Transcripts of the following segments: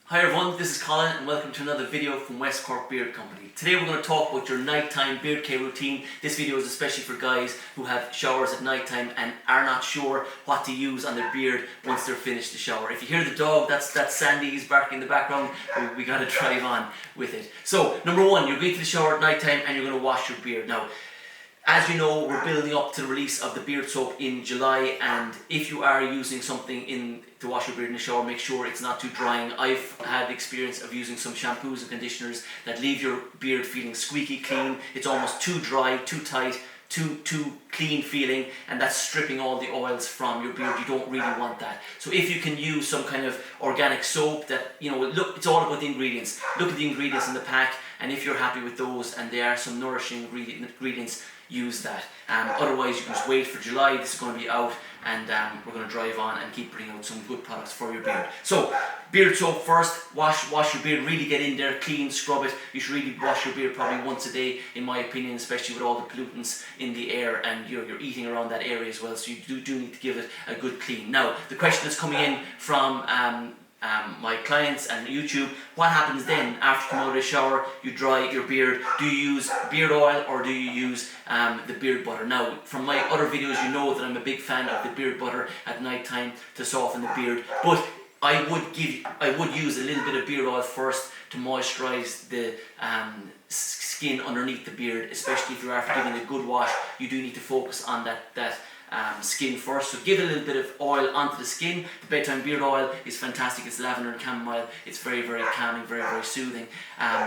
Hi everyone, this is Colin and welcome to another video from West Cork Beard Company. Today we're going to talk about your nighttime beard care routine. This video is especially for guys who have showers at nighttime and are not sure what to use on their beard once they're finished the shower. If you hear the dog, that's Sandy, he's barking in the background. We got to drive on with it. So, number one, you're going to the shower at nighttime and you're going to wash your beard. Now, as you know, we're building up to the release of the beard soap in July, and if you are using something to wash your beard in the shower, make sure it's not too drying. I've had the experience of using some shampoos and conditioners that leave your beard feeling squeaky clean. It's almost too dry, too tight, too clean feeling, and that's stripping all the oils from your beard. You don't really want that. So if you can use some kind of organic soap that, look, it's all about the ingredients. Look at the ingredients in the pack, and if you're happy with those and there are some nourishing ingredients, use that. Otherwise, you can just wait for July. This is going to be out, and we're going to drive on and keep bringing out some good products for your beard. So, beard soap first. Wash your beard. Really get in there, clean, scrub it. You should really wash your beard probably once a day, in my opinion, especially with all the pollutants in the air, and you're eating around that area as well. So you do need to give it a good clean. Now, the question that's coming in from my clients and YouTube: what happens then after you come out of the shower? You dry your beard. Do you use beard oil or do you use the beard butter? Now, from my other videos, you know that I'm a big fan of the beard butter at night time to soften the beard, but I would use a little bit of beard oil first to moisturize the skin underneath the beard, especially if you're after giving a good wash. You do need to focus on that skin first. So give a little bit of oil onto the skin. The bedtime beard oil is fantastic. It's lavender and chamomile. It's very, very calming, very, very soothing.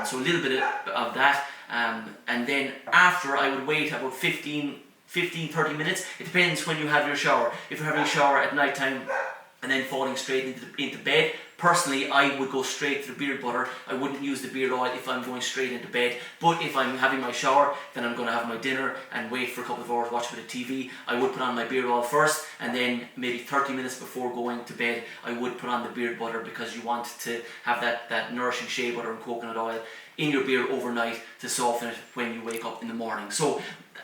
So a little bit of that. And then after, I would wait about 15-30 minutes. It depends when you have your shower. If you're having a shower at night time and then falling straight into bed, personally, I would go straight to the beard butter. I wouldn't use the beard oil if I'm going straight into bed. But if I'm having my shower, then I'm going to have my dinner and wait for a couple of hours, watch a bit of TV. I would put on my beard oil first, and then maybe 30 minutes before going to bed, I would put on the beard butter, because you want to have that nourishing shea butter and coconut oil in your beard overnight to soften it when you wake up in the morning. So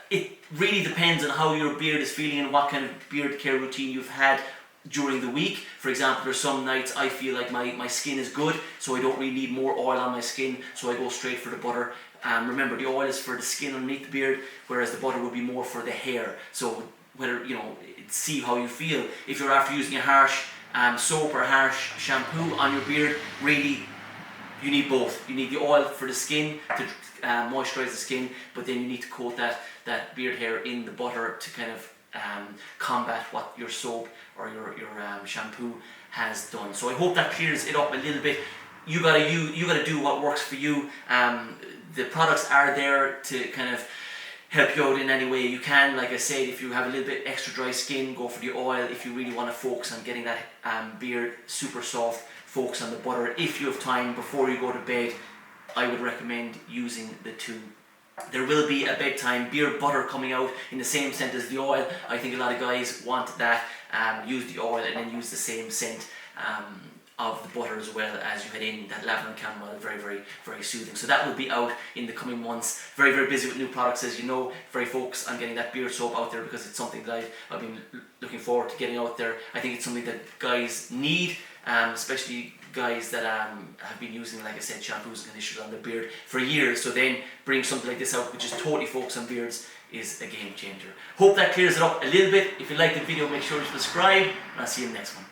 it really depends on how your beard is feeling and what kind of beard care routine you've had during the week. For example, there's some nights I feel like my skin is good, so I don't really need more oil on my skin, so I go straight for the butter. Remember, the oil is for the skin underneath the beard, whereas the butter would be more for the hair. So whether, see how you feel. If you're after using a harsh soap or a harsh shampoo on your beard, really you need both. You need the oil for the skin to moisturize the skin, but then you need to coat that beard hair in the butter to kind of combat what your soap or your shampoo has done. So I hope that clears it up a little bit. You gotta do what works for you. The products are there to kind of help you out in any way you can. Like I said, if you have a little bit extra dry skin, go for the oil. If you really want to focus on getting that beard super soft, focus on the butter. If you have time before you go to bed, I would recommend using the two. There will be a bedtime beard butter coming out in the same scent as the oil. I think a lot of guys want that. Use the oil and then use the same scent of the butter as well as you head in. That lavender and chamomile, very, very, very soothing. So that will be out in the coming months. Very, very busy with new products, as you know. Very focused on getting that beard soap out there, because it's something that I've been looking forward to getting out there. I think it's something that guys need, especially guys that have been using, like I said, shampoos and conditioners on their beard for years. So then bring something like this out, which is totally focused on beards, is a game changer. Hope that clears it up a little bit. If you liked the video, make sure to subscribe, and I'll see you in the next one.